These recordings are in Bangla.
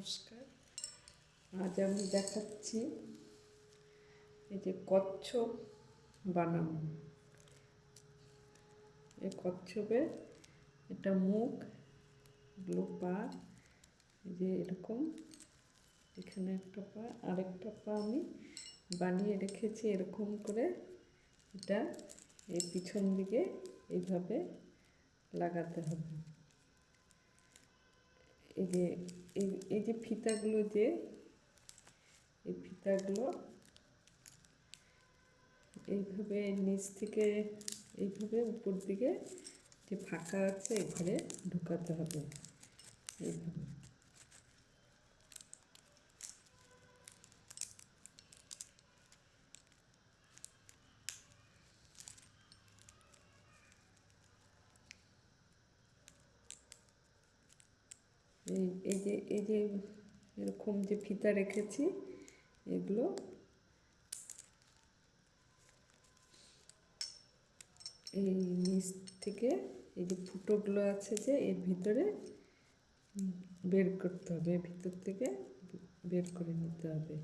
নমস্কার। আজ আমি দেখাচ্ছি এই যে কচ্ছপ বানানো। এই কচ্ছপের এটা মুখ, এগুলো পা, এই যে এরকম, এখানে একটা পা, আরেকটা পা আমি বানিয়ে রেখেছি এরকম করে। এটা এই পিছন দিকে এইভাবে লাগাতে হবে। এই যে ফিতাগুলো, যে এই ফিতাগুলো এইভাবে নিচ থেকে এইভাবে উপর দিকে যে ফাঁকা আছে এখানে ঢুকাতে হবে এইভাবে। এই যে এরকম যে ফিতা রেখেছি এগুলো এই নিচ থেকে এই যে ফুটোগুলো আছে যে এর ভিতরে বের করতে হবে, ভিতর থেকে বের করে নিতে হবে।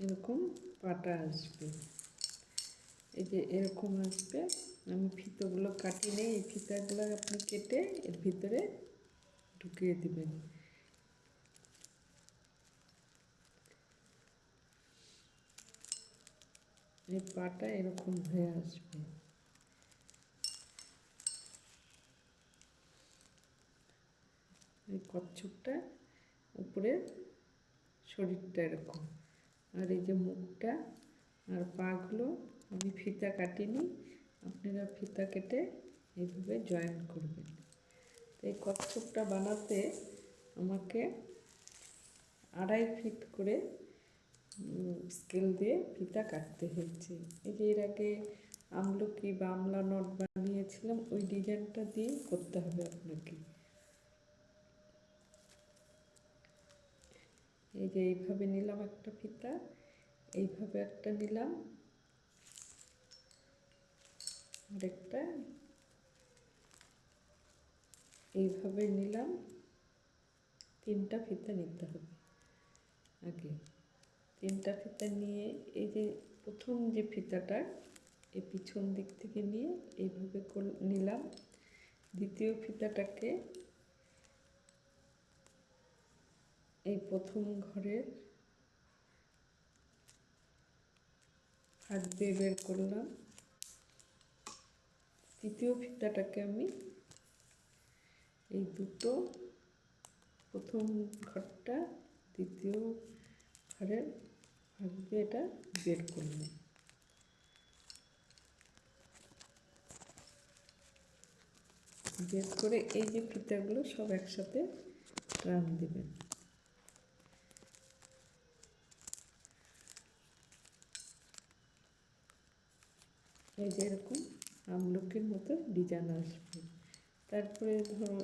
এরকম পাটা আসবে, এই যে এরকম আসবে। আমি ফিতাগুলো কাটি নেই, এই ফিতাগুলো আপনি কেটে এর ভিতরে ঢুকিয়ে দিবেন। এই পাটা এরকম হয়ে আসবে। এই কচ্ছপটা উপরে শরীরটা এরকম, আর এই যে মুখটা আর পাগুলো আমি ফিতা কাটিনি, আপনারা ফিতা কেটে এইভাবে জয়েন করবেন। তো এই কচ্ছপটা বানাতে আমাকে 2.5 ফিট করে স্কেল দিয়ে ফিতা কাটতে হয়েছে। এই যে এর আগে আমলকি বা আমলা নট বানিয়েছিলাম, ওই ডিজাইনটা দিয়ে করতে হবে আপনাকে। এই যে এইভাবে নিলাম একটা ফিতা, এইভাবে একটা নিলাম, আরেকটা এইভাবে নিলাম। 3টা ফিতা নিতে হবে আগে। 3টা ফিতা নিয়ে এই যে প্রথম যে ফিতাটা এই পিছন দিক থেকে নিয়ে এইভাবে নিলাম। দ্বিতীয় ফিতাটাকে এই প্রথম ঘরের হাত দিয়ে বের করলাম। তৃতীয় ফিতাটাকে আমি এই দুটো, প্রথম ঘরটা দ্বিতীয় ঘরের হাত দিয়ে এটা বের করলাম। বের করে এই যে ফিতাগুলো সব একসাথে টান দিবেন। এই যে এরকম আমলকির মতো ডিজাইন আসবে। তারপরে ধরো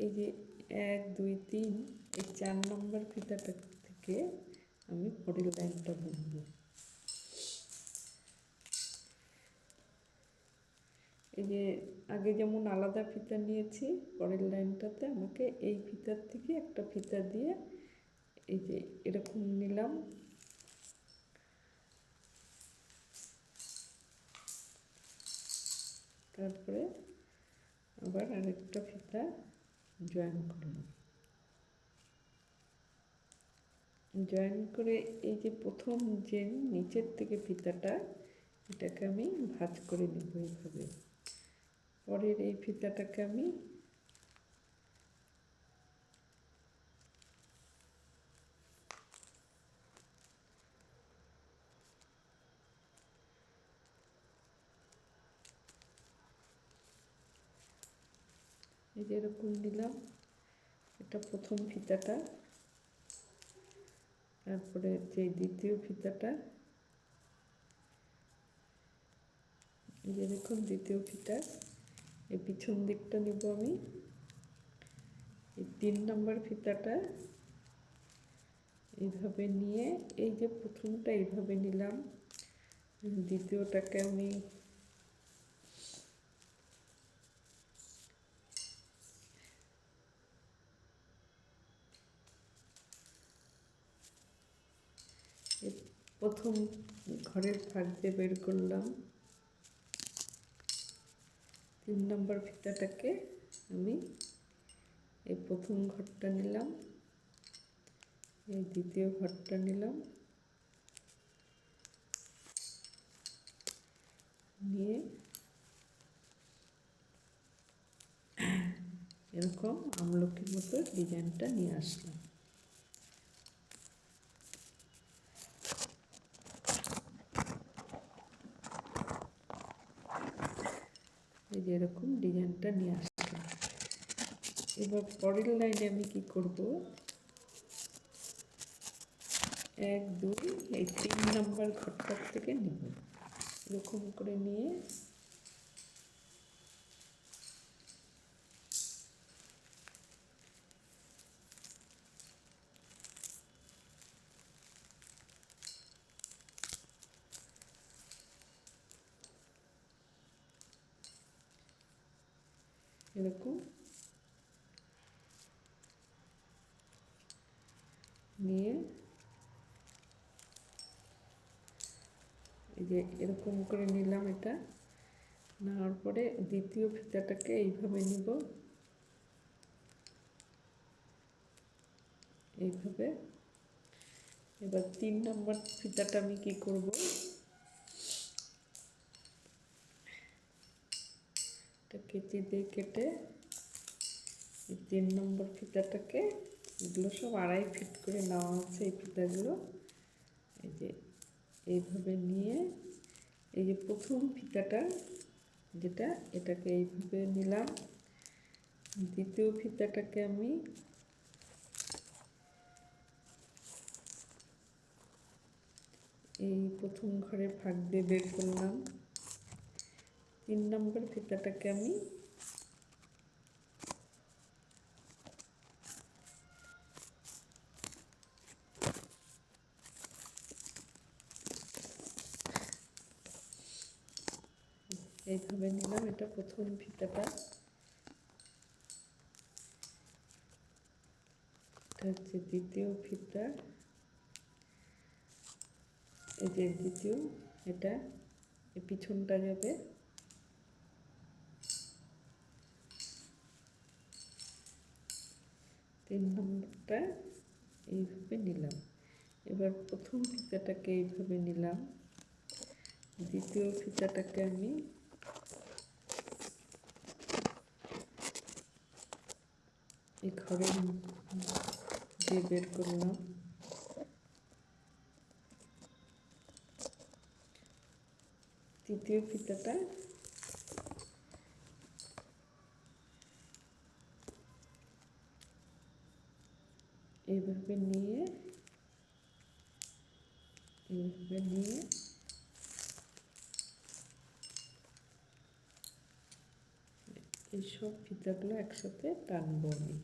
এই যে 1 2 3 এই 4 নম্বর ফিতাটা থেকে আমি পরের লাইনটা বুনবো। এই যে আগে যেমন আলাদা ফিতা নিয়েছি, পরের লাইনটাতে আমাকে এই ফিতার থেকে একটা ফিতা দিয়ে এই যে এরকম নিলাম, তারপরে আবার আরেকটা ফিতা জয়েন করলাম। জয়েন করে এই যে প্রথম যে নিচের থেকে ফিতাটা, এটাকে আমি ভাঁজ করে নেব এইভাবে। পরের এই ফিতাটাকে আমি এই যে এরকম নিলাম, এটা প্রথম ফিতাটা। তারপরে যে দ্বিতীয় ফিতাটা, এই যে দেখুন দ্বিতীয় ফিতা, এই পিছন দিকটা নিব আমি। এই 3 নম্বর ফিতাটা এইভাবে নিয়ে এই যে প্রথমটা এইভাবে নিলাম, দ্বিতীয়টাকে আমি প্রথম ঘরের ফাঁক দিয়ে বের করলাম, 3 নম্বর ফিতাটাকে আমি এই প্রথম ঘরটা নিলাম, এই দ্বিতীয় ঘরটা নিলাম, নিয়ে এরকম আমলকির মতো ডিজাইনটা নিয়ে আসলাম। এই যে এরকম ডিজাইনটা নিয়ে আসলাম। এবার পরের লাইনে আমি কি করব, 1 2 এই 3 নম্বর ঘরটার থেকে নিব, এরকম করে নিয়ে এরকম নিয়ে এই যে এরকম করে নিলাম। এটা নেওয়ার পরে দ্বিতীয় ফিতাটাকে এইভাবে নিব, এইভাবে। এবার 3 নম্বর ফিতাটা আমি কি করব, এটা কেচি দিয়ে কেটে এই 3 নম্বর ফিতাটাকে, এগুলো সব 2.5 ফিট করে নেওয়া আছে এই ফিতাগুলো, এই যে এইভাবে নিয়ে এই যে প্রথম ফিতাটা যেটা, এটাকে এইভাবে নিলাম। দ্বিতীয় ফিতাটাকে আমি এই প্রথম ঘরের ফাঁক দিয়ে বের করলাম। 3 নম্বর ফিতাটাকে আমি এইভাবে নিলাম। এটা প্রথম ফিতাটা, এটা হচ্ছে দ্বিতীয় ফিতা, এই যে দ্বিতীয়, এটা এই পিছনটা যাবে, 3 নম্বরটা এইভাবে নিলাম। এবার প্রথম ফিতাটাকে এইভাবে নিলাম, দ্বিতীয় ফিতাটাকে আমি এই ঘরের দিয়ে বের করলাম। তৃতীয় ফিতাটা এইভাবে নিয়ে এই সব ফিতাগুলো একসাথে টানবো আমি।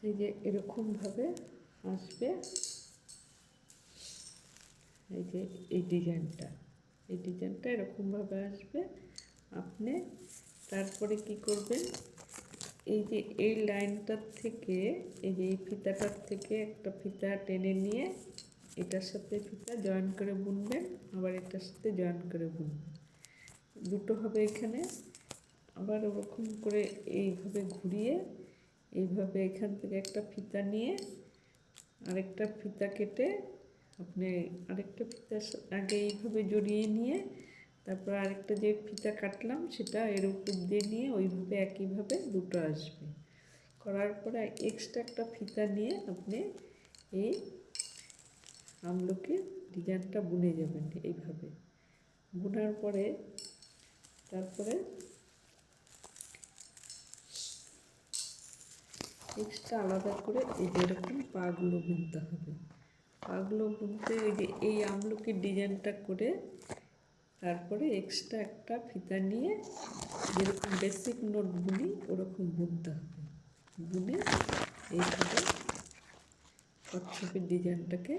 এই যে এরকমভাবে আসবে, এই যে এই ডিজাইনটা এরকমভাবে আসবে। আপনি তারপরে কি করবেন, এই যে এই লাইনটার থেকে, এই যে এই ফিতাটার থেকে একটা ফিতা টেনে নিয়ে এটার সাথে ফিতা জয়েন করে বুনবেন, আবার এটার সাথে জয়েন করে বুনবেন, দুটো হবে এখানে। আবার ওরকম করে এইভাবে ঘুরিয়ে এইভাবে এখান থেকে একটা ফিতা নিয়ে আরেকটা ফিতা কেটে আপনি আরেকটা ফিতা আগে এইভাবে জড়িয়ে নিয়ে তারপর আরেকটা যে ফিতা কাটলাম সেটা এর উপর দিয়ে নিয়ে ওইভাবে একইভাবে দুটো আসবে। করার পরে এক্সট্রা একটা ফিতা নিয়ে আপনি এই আমলকির ডিজাইনটা বুনে যাবেন। এইভাবে বোনার পরে তারপরে এক্সট্রা আলাদা করে এই যে এরকম পাগুলো বুনতে হবে। পাগুলো বুনতে এই যে এই আমলকির ডিজাইনটা করে তারপরে এক্সট্রা একটা ফিতা নিয়ে যেরকম বেসিক নোট বুনি ওরকম বুনতে হবে। বুনে এইভাবে কচ্ছপের ডিজাইনটাকে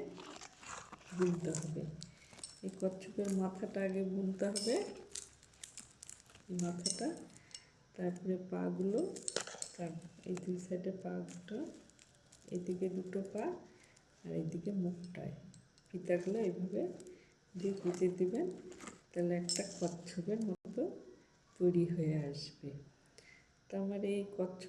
বুনতে হবে। এই কচ্ছপের মাথাটা আগে বুনতে হবে, এই মাথাটা, তারপরে পাগুলো, এই দুই সাইডে পাগুলো, এদিকে দুটো পা আর এইদিকে মুখটায় ফিতাগুলো এইভাবে দিয়ে গুঁজে দিবেন, তাহলে একটা কচ্ছপের মতো তৈরি হয়ে আসবে। তো আমার এই কচ্ছপ